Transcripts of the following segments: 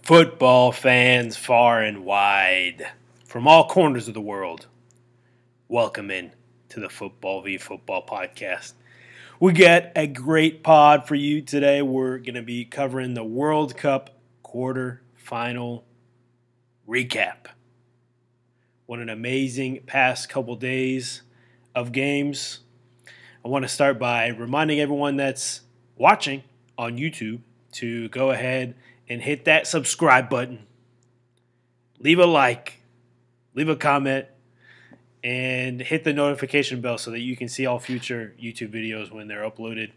Football fans far and wide, from all corners of the world, welcome in to the Football v Football podcast. We got a great pod for you today. We're going to be covering the World Cup Quarterfinal Recap. What an amazing past couple days of games. I want to start by reminding everyone that's watching on YouTube to go ahead and hit that subscribe button. Leave a like, leave a comment, and hit the notification bell so that you can see all future YouTube videos when they're uploaded.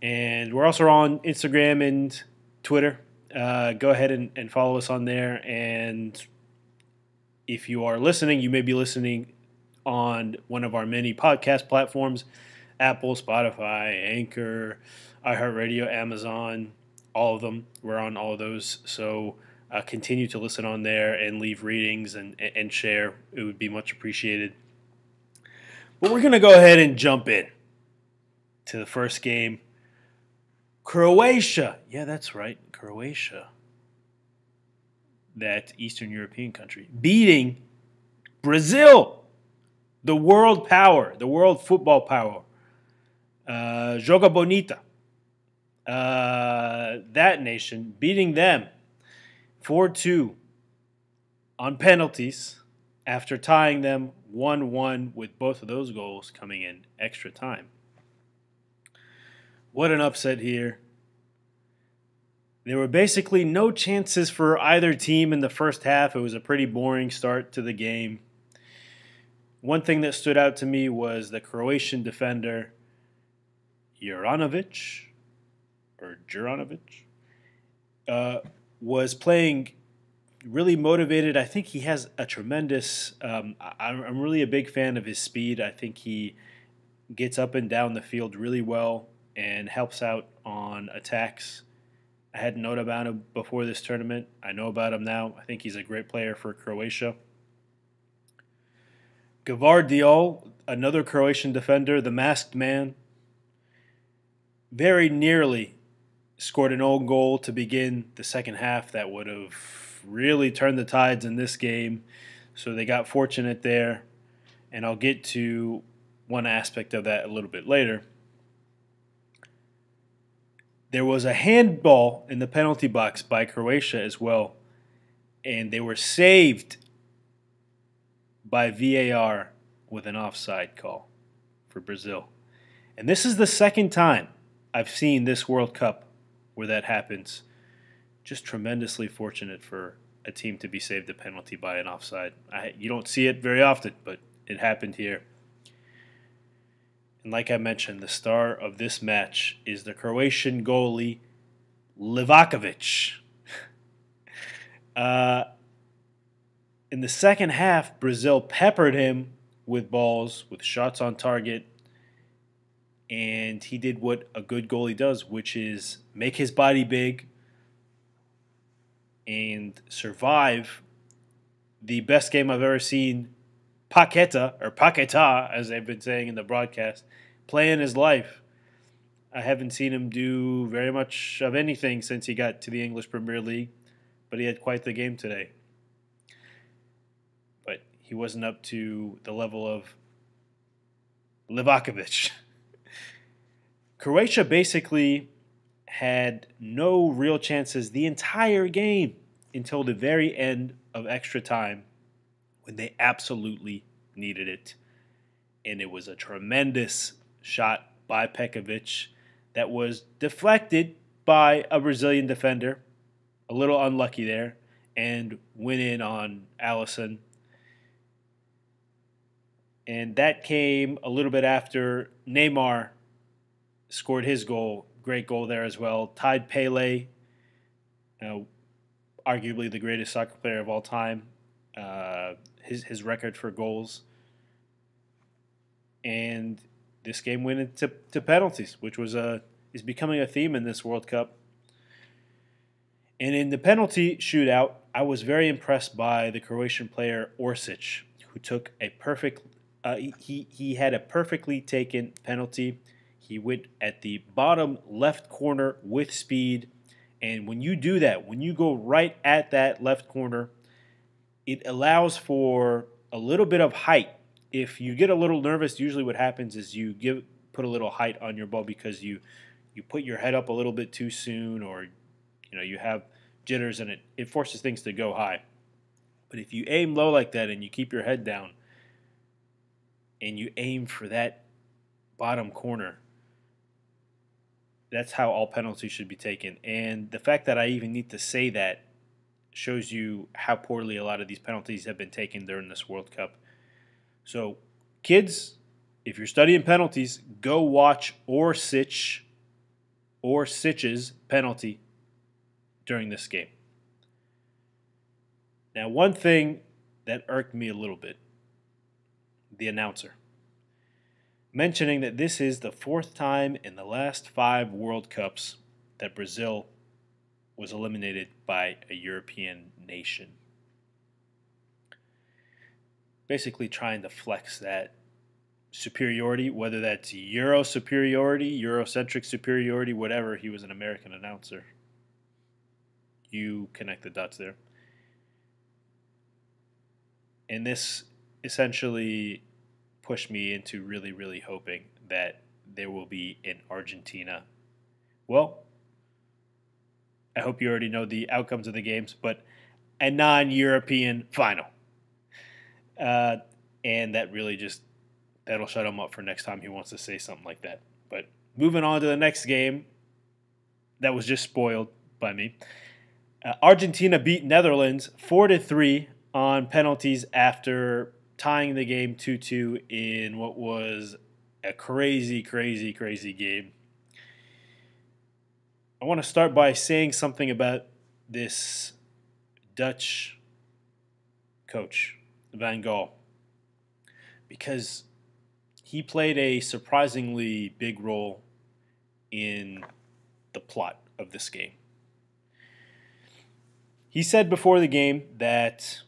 And we're also on Instagram and Twitter. Go ahead and follow us on there. And if you are listening, you may be listening on one of our many podcast platforms: Apple, Spotify, Anchor, iHeartRadio, Amazon, all of them. We're on all of those. So continue to listen on there and leave readings and share. It would be much appreciated. But we're going to go ahead and jump in to the first game. Croatia. Yeah, that's right. Croatia. That Eastern European country. Beating Brazil. The world power. The world football power. Joga Bonita. That nation beating them 4-2 on penalties after tying them 1-1 with both of those goals coming in extra time. What an upset here. There were basically no chances for either team in the first half. It was a pretty boring start to the game. One thing that stood out to me was the Croatian defender Juranovic was playing really motivated. I think he has a tremendous I'm really a big fan of his speed. I think he gets up and down the field really well and helps out on attacks. I hadn't known about him before this tournament. I know about him now. I think he's a great player for Croatia. Gvardiol, another Croatian defender, the masked man, very nearly scored an own goal to begin the second half that would have really turned the tides in this game. So they got fortunate there, and I'll get to one aspect of that a little bit later. There was a handball in the penalty box by Croatia as well, and they were saved by VAR with an offside call for Brazil. And this is the second time I've seen this World Cup where that happens. Just tremendously fortunate for a team to be saved a penalty by an offside. You don't see it very often, but it happened here. And like I mentioned, the star of this match is the Croatian goalie, Livakovic. In the second half, Brazil peppered him with balls, with shots on target, and he did what a good goalie does, which is make his body big and survive the best game I've ever seen Paqueta, as they've been saying in the broadcast, play in his life. I haven't seen him do very much of anything since he got to the English Premier League, but he had quite the game today. But he wasn't up to the level of Livakovic. Croatia basically had no real chances the entire game until the very end of extra time when they absolutely needed it. And it was a tremendous shot by Pekovic that was deflected by a Brazilian defender, a little unlucky there, and went in on Alisson. And that came a little bit after Neymar scored his goal. Great goal there as well. Tied Pele, arguably the greatest soccer player of all time. His record for goals. And this game went into penalties, which is becoming a theme in this World Cup. And in the penalty shootout, I was very impressed by the Croatian player Orsic, who took a perfect. He had a perfectly taken penalty. He went at the bottom left corner with speed And when you do that, when you go right at that left corner, it allows for a little bit of height. If you get a little nervous, usually what happens is you put a little height on your ball because you put your head up a little bit too soon, or you have jitters, and it forces things to go high. But if you aim low like that and you keep your head down and you aim for that bottom corner, that's how all penalties should be taken. And the fact that I even need to say that shows you how poorly a lot of these penalties have been taken during this World Cup. So, kids, if you're studying penalties, go watch Orsic's penalty during this game. Now, one thing that irked me a little bit, the announcer, mentioning that this is the fourth time in the last 5 World Cups that Brazil was eliminated by a European nation. Basically trying to flex that superiority, whether that's Euro superiority, Eurocentric superiority, whatever. He was an American announcer. You connect the dots there. And this essentially pushed me into really, really hoping that there will be an Argentina. Well, I hope you already know the outcomes of the games, but a non-European final. And that really that'll shut him up for next time he wants to say something like that. But moving on to the next game, that was just spoiled by me. Argentina beat Netherlands 4-3 on penalties after tying the game 2-2 in what was a crazy, crazy, crazy game. I want to start by saying something about this Dutch coach, Van Gaal, because he played a surprisingly big role in the plot of this game. He said before the game that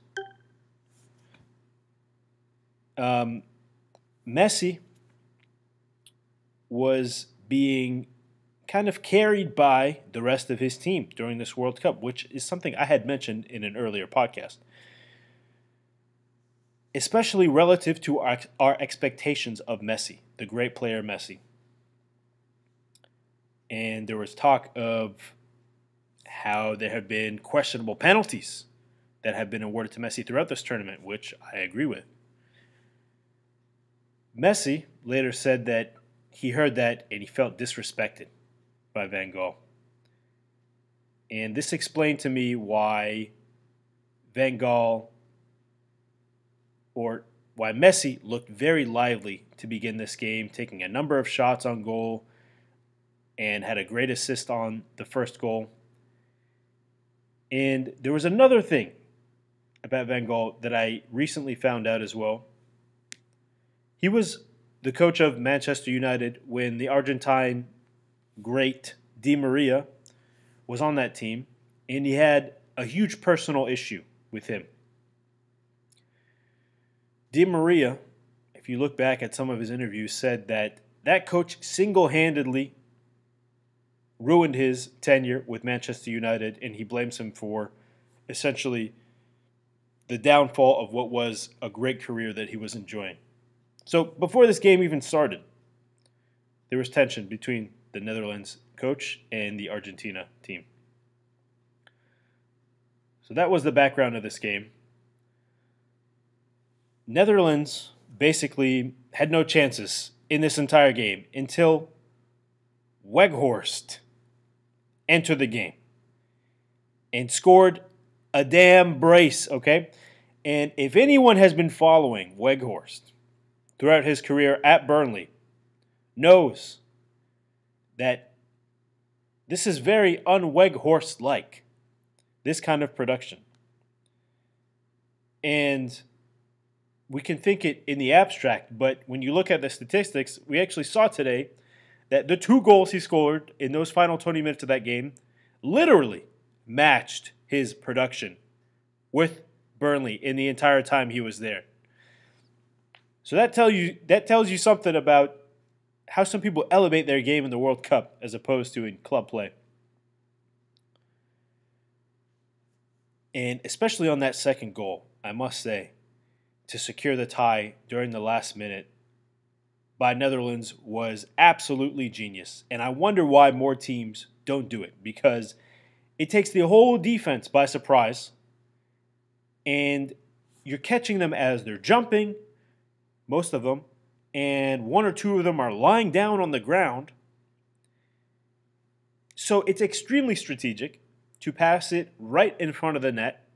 Messi was being kind of carried by the rest of his team during this World Cup, which is something I had mentioned in an earlier podcast, especially relative to our expectations of Messi, the great player Messi. And there was talk of how there have been questionable penalties that have been awarded to Messi throughout this tournament, which I agree with. Messi later said that he heard that and he felt disrespected by Van Gaal. And this explained to me why Van Gaal, or why Messi looked very lively to begin this game, taking a number of shots on goal and had a great assist on the first goal. And there was another thing about Van Gaal that I recently found out as well. He was the coach of Manchester United when the Argentine great Di Maria was on that team, and he had a huge personal issue with him. Di Maria, if you look back at some of his interviews, said that that coach single-handedly ruined his tenure with Manchester United, and he blames him for essentially the downfall of what was a great career that he was enjoying. So before this game even started, there was tension between the Netherlands coach and the Argentina team. So that was the background of this game. Netherlands basically had no chances in this entire game until Weghorst entered the game and scored a damn brace, okay? And if anyone has been following Weghorst throughout his career at Burnley, knows that this is very un-Weghorst-like, this kind of production. And we can think it in the abstract, but when you look at the statistics, we actually saw today that the 2 goals he scored in those final 20 minutes of that game literally matched his production with Burnley in the entire time he was there. So that tells you something about how some people elevate their game in the World Cup as opposed to in club play. And especially on that second goal, I must say, to secure the tie during the last minute by Netherlands was absolutely genius. And I wonder why more teams don't do it, because it takes the whole defense by surprise, and you're catching them as they're jumping, most of them, and one or two of them are lying down on the ground. So it's extremely strategic to pass it right in front of the net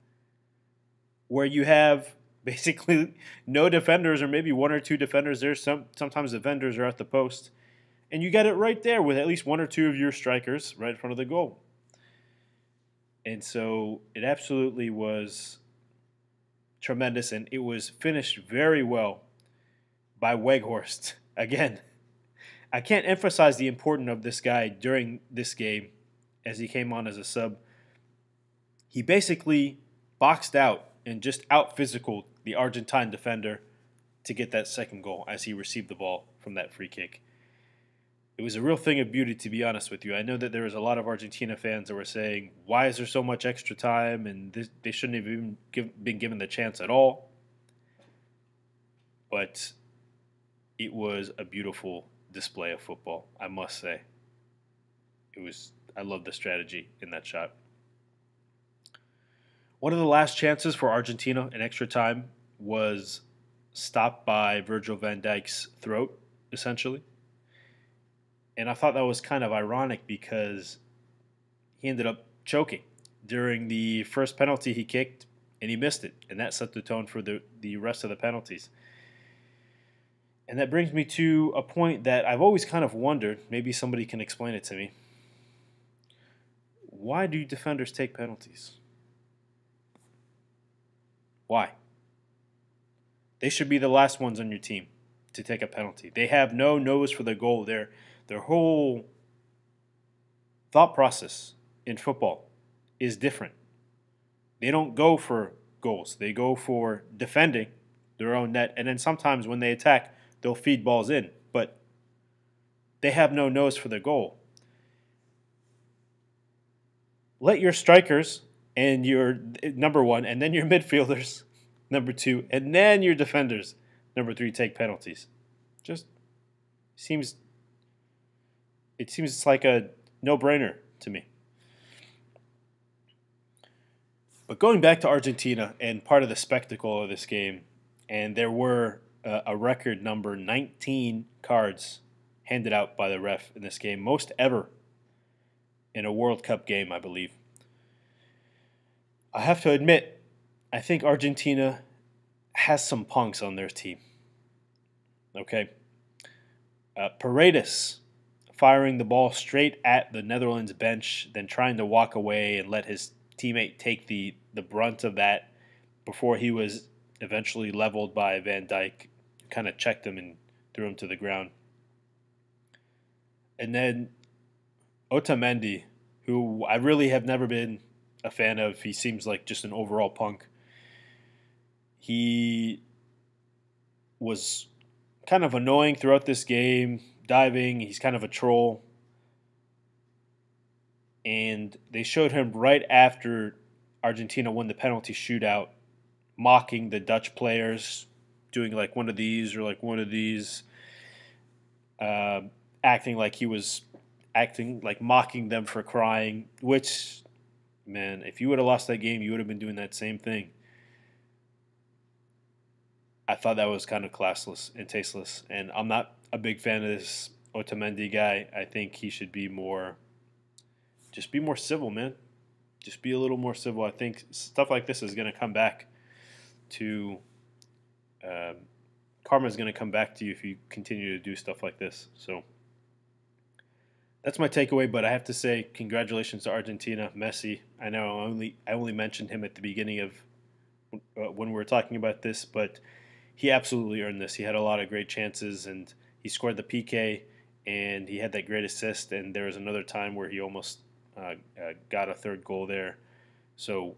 where you have basically no defenders or maybe one or two defenders there. Sometimes defenders are at the post. And you got it right there with at least one or two of your strikers right in front of the goal. And so it absolutely was tremendous, and it was finished very well by Weghorst. Again, I can't emphasize the importance of this guy during this game as he came on as a sub. He basically boxed out and just out-physicaled the Argentine defender to get that second goal as he received the ball from that free kick. It was a real thing of beauty, to be honest with you. I know that there was a lot of Argentina fans that were saying, why is there so much extra time, and they shouldn't have even been given the chance at all. But it was a beautiful display of football, I must say. I love the strategy in that shot. One of the last chances for Argentina in extra time was stopped by Virgil van Dijk's throat, essentially. And I thought that was kind of ironic because he ended up choking during the first penalty he kicked, and he missed it. And that set the tone for the rest of the penalties. And that brings me to a point that I've always kind of wondered. Maybe somebody can explain it to me. Why do defenders take penalties? Why? They should be the last ones on your team to take a penalty. They have no nose for the goal. Their whole thought process in football is different. They don't go for goals. They go for defending their own net. And then sometimes when they attack, they'll feed balls in. But they have no nose for the goal. Let your strikers and your number one, and then your midfielders, number two, and then your defenders, number three, take penalties. It seems like a no-brainer to me. But going back to Argentina and part of the spectacle of this game, and there were a record number 19 cards handed out by the ref in this game, most ever in a World Cup game, I believe. I have to admit, I think Argentina has some punks on their team. Okay. Paredes firing the ball straight at the Netherlands bench, then trying to walk away and let his teammate take the brunt of that before he was eventually leveled by Van Dijk, kind of checked him and threw him to the ground. And then Otamendi, who I really have never been a fan of. He seems like just an overall punk. He was kind of annoying throughout this game, diving. He's kind of a troll. And they showed him right after Argentina won the penalty shootout, mocking the Dutch players, doing like one of these or like one of these, acting like mocking them for crying, which, man, if you would have lost that game, you would have been doing that same thing. I thought that was kind of classless and tasteless, and I'm not a big fan of this Otamendi guy. I think he should be just be more civil, man. Just be a little more civil. I think stuff like this is going to come back to, karma is going to come back to you if you continue to do stuff like this. So that's my takeaway, but I have to say congratulations to Argentina, Messi. I know I only mentioned him at the beginning of when we were talking about this, but he absolutely earned this. He had a lot of great chances, and he scored the PK, and he had that great assist, and there was another time where he almost got a third goal there. So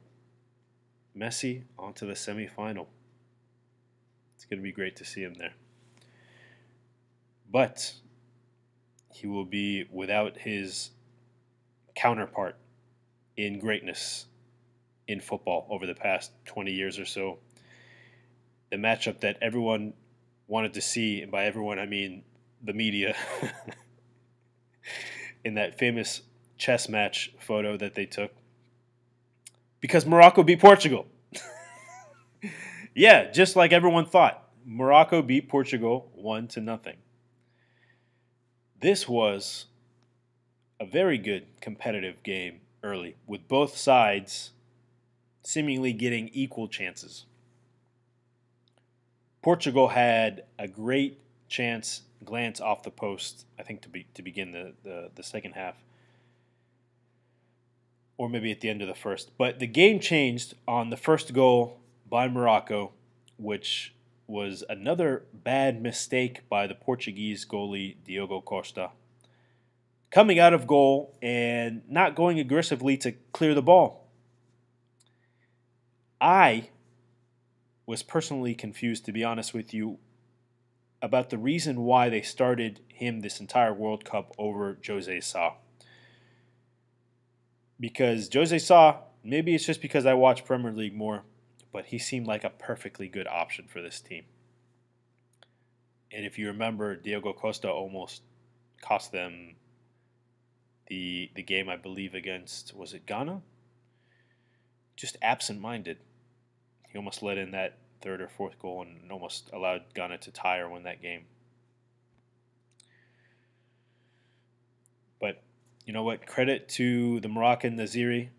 Messi on to the semifinal. It's going to be great to see him there. But he will be without his counterpart in greatness in football over the past 20 years or so. The matchup that everyone wanted to see, and by everyone I mean the media, in that famous chess match photo that they took. Because Morocco beat Portugal. Yeah, just like everyone thought. Morocco beat Portugal 1-0. This was a very good competitive game early, with both sides seemingly getting equal chances. Portugal had a great chance glance off the post, I think, to begin the second half, or maybe at the end of the first. But the game changed on the first goal by Morocco, which was another bad mistake by the Portuguese goalie Diogo Costa, coming out of goal and not going aggressively to clear the ball. I was personally confused, to be honest with you, about the reason why they started him this entire World Cup over Jose Sa. Because Jose Sa, maybe it's just because I watch Premier League more, but he seemed like a perfectly good option for this team. And if you remember, Diogo Costa almost cost them the game, I believe, against, was it Ghana? Just absent-minded. He almost let in that third or fourth goal and almost allowed Ghana to tie or win that game. But you know what? Credit to the Moroccan Naziri.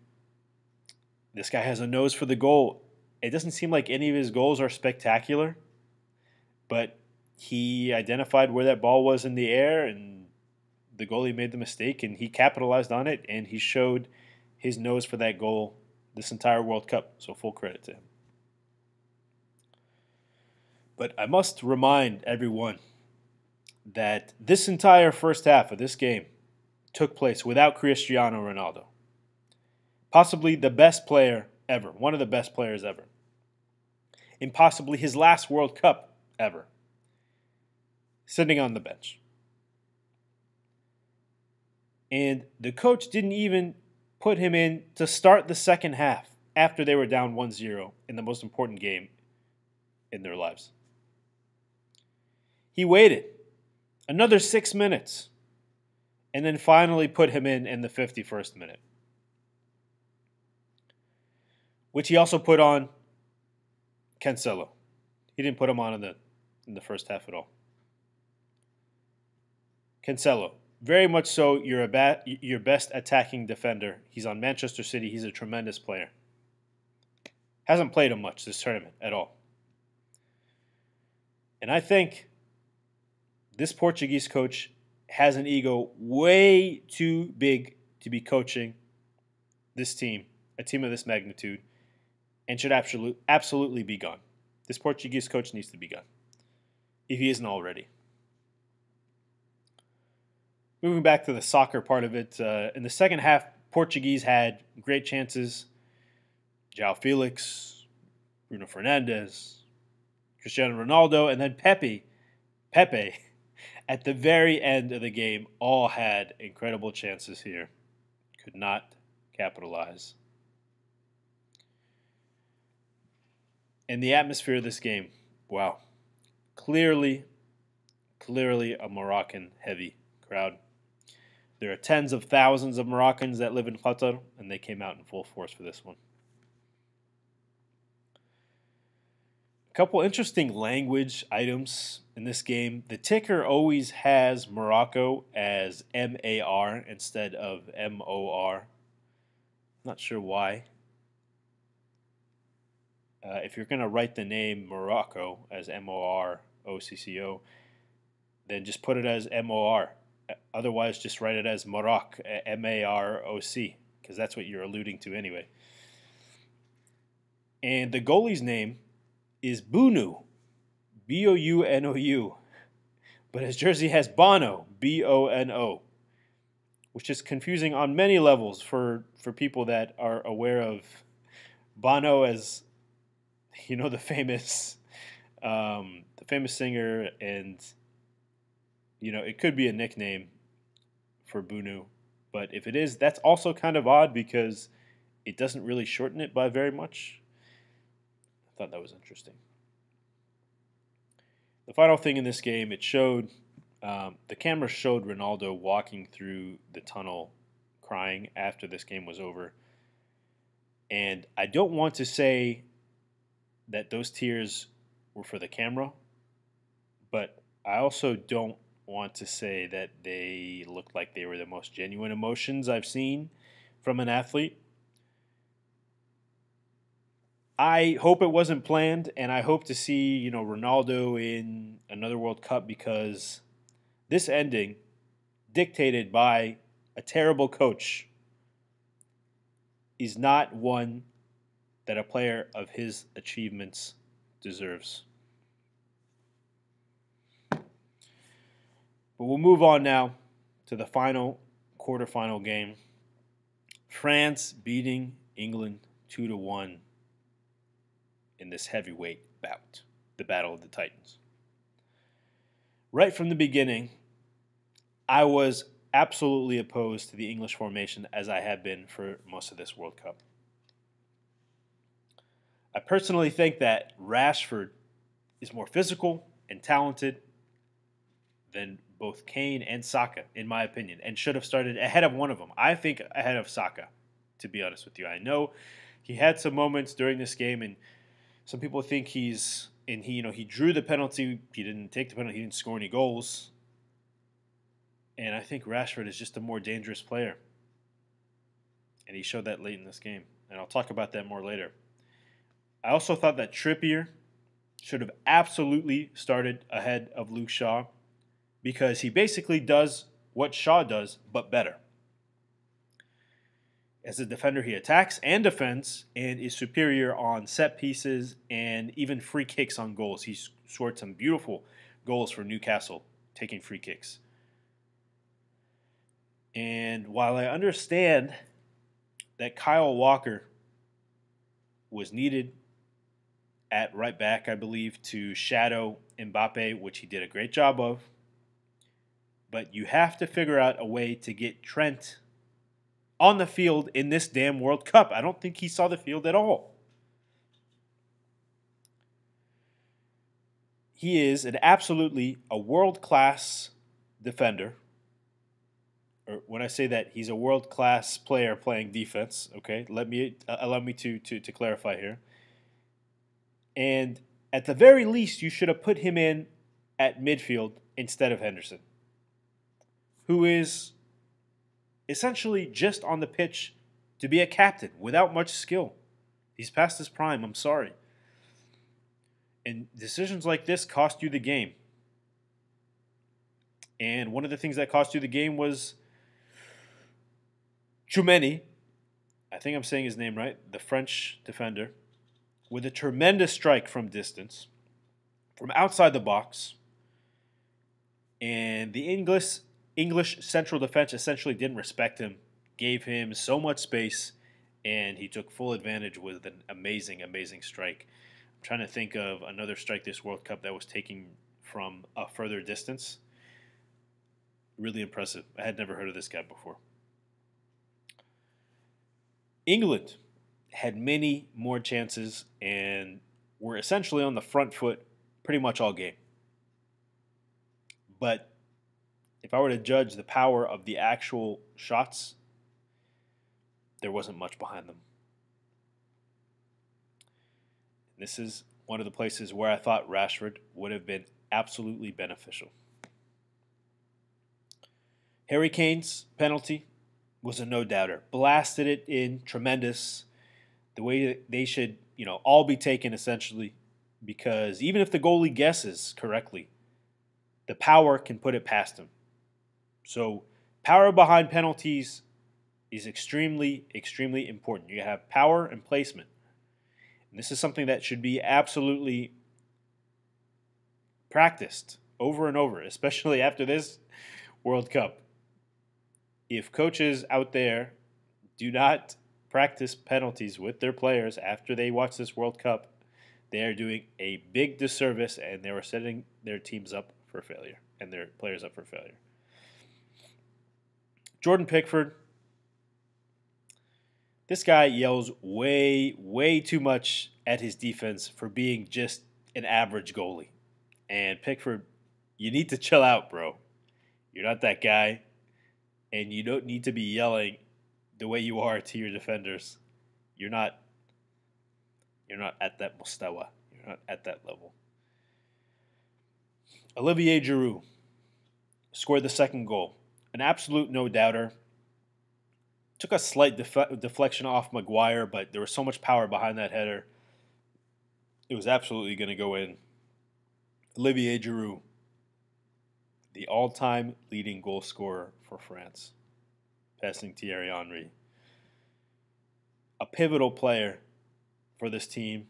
This guy has a nose for the goal. It doesn't seem like any of his goals are spectacular, but he identified where that ball was in the air, and the goalie made the mistake, and he capitalized on it, and he showed his nose for that goal this entire World Cup. So full credit to him. But I must remind everyone that this entire first half of this game took place without Cristiano Ronaldo. Possibly the best player ever, one of the best players ever. In possibly his last World Cup ever. Sitting on the bench. And the coach didn't even put him in to start the second half after they were down 1-0 in the most important game in their lives. He waited another 6 minutes and then finally put him in the 51st minute, which he also put on Cancelo. He didn't put him on in the first half at all. Cancelo, very much so your best attacking defender. He's on Manchester City. He's a tremendous player. Hasn't played him much this tournament at all. And I think this Portuguese coach has an ego way too big to be coaching this team, a team of this magnitude, and should absolutely be gone. This Portuguese coach needs to be gone, if he isn't already. Moving back to the soccer part of it, in the second half, Portuguese had great chances. João Felix, Bruno Fernandes, Cristiano Ronaldo, and then Pepe, at the very end of the game, all had incredible chances here. Could not capitalize. And the atmosphere of this game, wow. Clearly a Moroccan-heavy crowd. There are tens of thousands of Moroccans that live in Qatar, and they came out in full force for this one. A couple interesting language items in this game. The ticker always has Morocco as M-A-R instead of M-O-R. Not sure why. If you're going to write the name Morocco as M-O-R-O-C-C-O, then just put it as M-O-R. Otherwise, just write it as Maroc, M-A-R-O-C, because that's what you're alluding to anyway. And the goalie's name is Bounou, B-O-U-N-O-U, but his jersey has Bono, B-O-N-O, which is confusing on many levels for people that are aware of Bono as, you know, the famous singer, and you know, it could be a nickname for Bounou, but if it is, that's also kind of odd because it doesn't really shorten it by very much. I thought that was interesting. The final thing in this game, it showed the camera showed Ronaldo walking through the tunnel crying after this game was over. And I don't want to say that those tears were for the camera, but I also don't want to say that they looked like they were the most genuine emotions I've seen from an athlete. I hope it wasn't planned, and I hope to see, Ronaldo in another World Cup, because this ending, dictated by a terrible coach, is not one that a player of his achievements deserves. But we'll move on now to the final quarterfinal game. France beating England 2-1 in this heavyweight bout, the Battle of the Titans. Right from the beginning, I was absolutely opposed to the English formation, as I have been for most of this World Cup. I personally think that Rashford is more physical and talented than both Kane and Saka, in my opinion, and should have started ahead of one of them. I think ahead of Saka, to be honest with you. I know he had some moments during this game, and some people think he drew the penalty. He didn't take the penalty. He didn't score any goals. And I think Rashford is just a more dangerous player. And he showed that late in this game. And I'll talk about that more later. I also thought that Trippier should have absolutely started ahead of Luke Shaw, because he basically does what Shaw does, but better. As a defender, he attacks and defends and is superior on set pieces and even free kicks on goals. He's scored some beautiful goals for Newcastle, taking free kicks. And while I understand that Kyle Walker was needed at right back, I believe, to shadow Mbappe, which he did a great job of, but you have to figure out a way to get Trent on the field in this damn World Cup. I don't think he saw the field at all. He is absolutely a world-class defender. Or when I say that, he's a world-class player playing defense. Okay, allow me to clarify here. And at the very least, you should have put him in at midfield instead of Henderson, who is essentially just on the pitch to be a captain without much skill. He's past his prime, I'm sorry. And decisions like this cost you the game. And one of the things that cost you the game was Tchouameni, I think I'm saying his name right, the French defender, with a tremendous strike from distance, from outside the box. And the English central defense essentially didn't respect him, gave him so much space, and he took full advantage with an amazing, amazing strike. I'm trying to think of another strike this World Cup that was taken from a further distance. Really impressive. I had never heard of this guy before. England had many more chances and were essentially on the front foot pretty much all game. But if I were to judge the power of the actual shots, there wasn't much behind them. This is one of the places where I thought Rashford would have been absolutely beneficial. Harry Kane's penalty was a no-doubter. Blasted it in, tremendous. The way they should, all be taken essentially, because even if the goalie guesses correctly, the power can put it past him. So power behind penalties is extremely, extremely important. You have power and placement. And this is something that should be absolutely practiced over and over, especially after this World Cup. If coaches out there do not practice penalties with their players after they watch this World Cup, they are doing a big disservice, and they are setting their teams up for failure and their players up for failure. Jordan Pickford, This guy yells way, way too much at his defense for being just an average goalie. And Pickford, you need to chill out, bro. You're not that guy, and you don't need to be yelling the way you are to your defenders. You're not. You're not at that mustawa. You're not at that level. Olivier Giroud scored the second goal. An absolute no-doubter. Took a slight deflection off Maguire, but there was so much power behind that header. It was absolutely going to go in. Olivier Giroud, the all-time leading goal scorer for France, passing Thierry Henry. A pivotal player for this team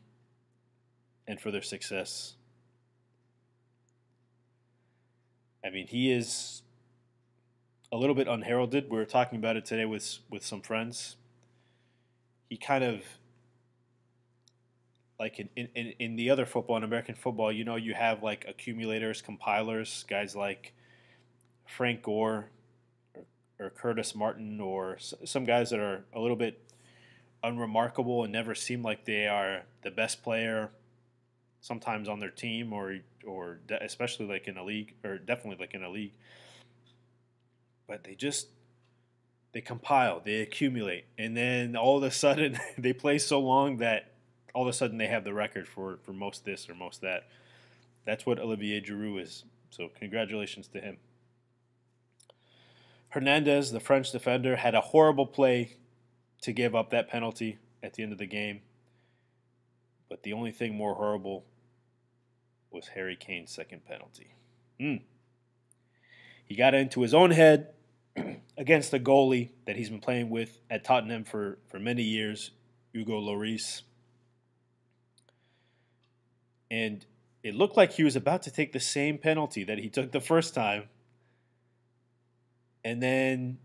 and for their success. I mean, he is a little bit unheralded. We were talking about it today with some friends. He kind of, like in the other football, in American football, you know, you have like accumulators, compilers, guys like Frank Gore or Curtis Martin, or some guys that are a little bit unremarkable and never seem like they are the best player sometimes on their team or especially like in a league, or definitely like in a league. But they compile, they accumulate, and then all of a sudden they play so long that all of a sudden they have the record for most this or most that. That's what Olivier Giroud is. So congratulations to him. Hernandez, the French defender, had a horrible play to give up that penalty at the end of the game. But the only thing more horrible was Harry Kane's second penalty. He got into his own head against the goalie that he's been playing with at Tottenham for many years, Hugo Lloris. And it looked like he was about to take the same penalty that he took the first time. And then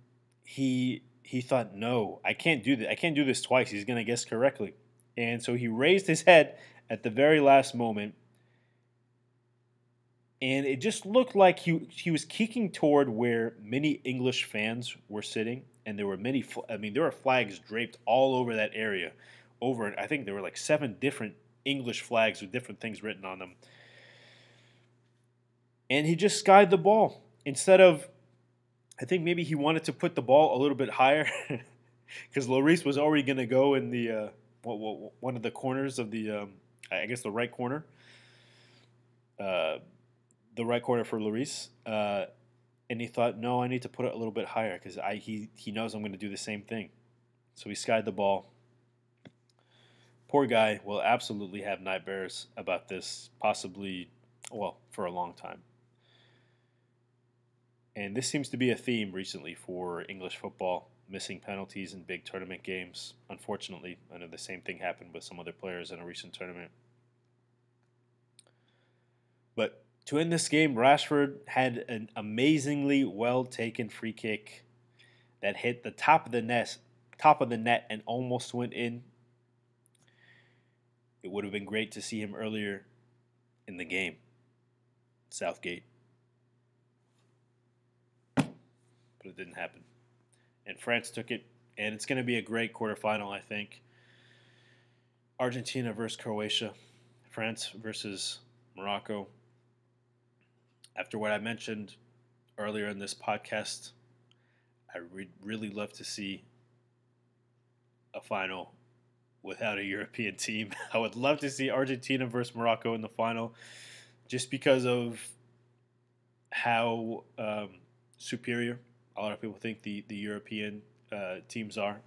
he thought, no, I can't do this. I can't do this twice. He's going to guess correctly. And so he raised his head at the very last moment. And it just looked like he was kicking toward where many English fans were sitting. And there were there were flags draped all over that area. I think there were like 7 different English flags with different things written on them. And he just skied the ball. Instead of, I think maybe he wanted to put the ball a little bit higher because Lloris was already going to go in the one of the corners of the, I guess the right corner. The right corner for Lloris. And he thought, no, I need to put it a little bit higher because he knows I'm going to do the same thing. So he skied the ball. Poor guy will absolutely have nightmares about this, possibly, well, for a long time. And this seems to be a theme recently for English football, missing penalties in big tournament games. Unfortunately, I know the same thing happened with some other players in a recent tournament. But to end this game, Rashford had an amazingly well-taken free kick that hit the top of the net and almost went in. It would have been great to see him earlier in the game. Southgate. But it didn't happen. And France took it, and it's going to be a great quarterfinal, I think. Argentina versus Croatia. France versus Morocco. After what I mentioned earlier in this podcast, I really love to see a final without a European team. I would love to see Argentina versus Morocco in the final just because of how superior a lot of people think the European teams are.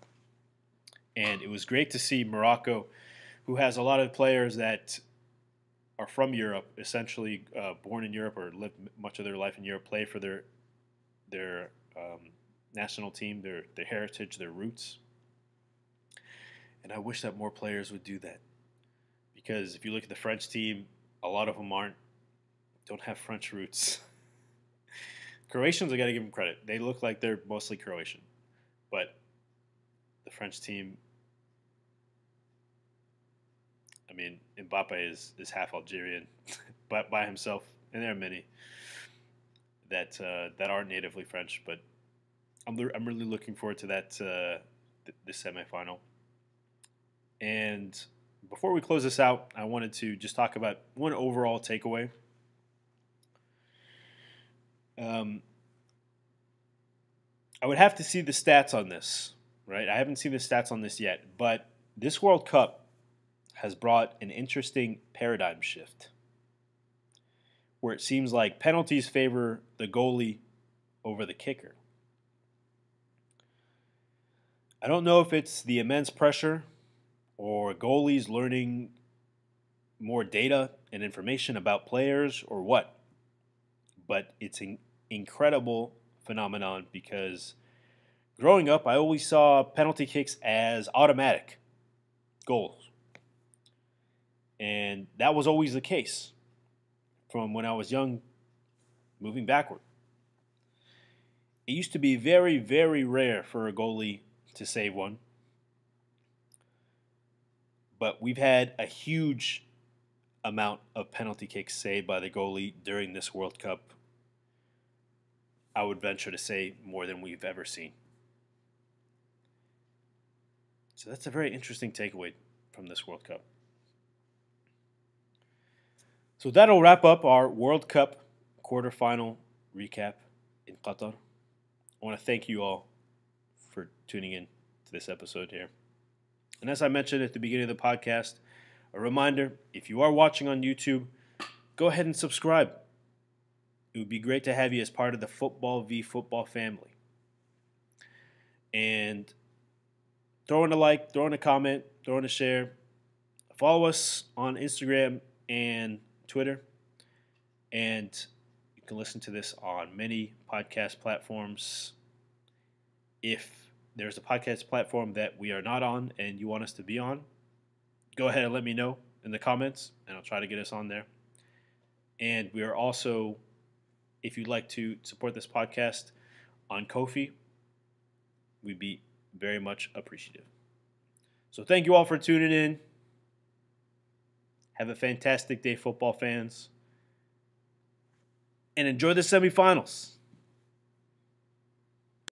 And it was great to see Morocco, who has a lot of players that are from Europe, essentially born in Europe or lived much of their life in Europe, play for their national team, their heritage, their roots. And I wish that more players would do that. Because if you look at the French team, a lot of them don't have French roots. Croatians, I got to give them credit. They look like they're mostly Croatian. But the French team, I mean, Mbappe is half Algerian by himself. And there are many that are natively French. But I'm really looking forward to that this semifinal. And before we close this out, I wanted to just talk about one overall takeaway. I would have to see the stats on this, right? I haven't seen the stats on this yet, but this World Cup has brought an interesting paradigm shift where it seems like penalties favor the goalie over the kicker. I don't know if it's the immense pressure or goalies learning more data and information about players or what, but it's an incredible phenomenon because growing up, I always saw penalty kicks as automatic goals. And that was always the case from when I was young, moving backward. It used to be very, very rare for a goalie to save one. But we've had a huge amount of penalty kicks saved by the goalie during this World Cup. I would venture to say more than we've ever seen. So that's a very interesting takeaway from this World Cup. So that'll wrap up our World Cup quarterfinal recap in Qatar. I want to thank you all for tuning in to this episode here. And as I mentioned at the beginning of the podcast, a reminder, if you are watching on YouTube, go ahead and subscribe. It would be great to have you as part of the Football v Football family. And throw in a like, throw in a comment, throw in a share. Follow us on Instagram and Twitter. And you can listen to this on many podcast platforms. If there's a podcast platform that we are not on and you want us to be on, go ahead and let me know in the comments, and I'll try to get us on there. And we are also, if you'd like to support this podcast on Ko-fi, we'd be very much appreciative. So thank you all for tuning in. Have a fantastic day, football fans. And enjoy the semifinals.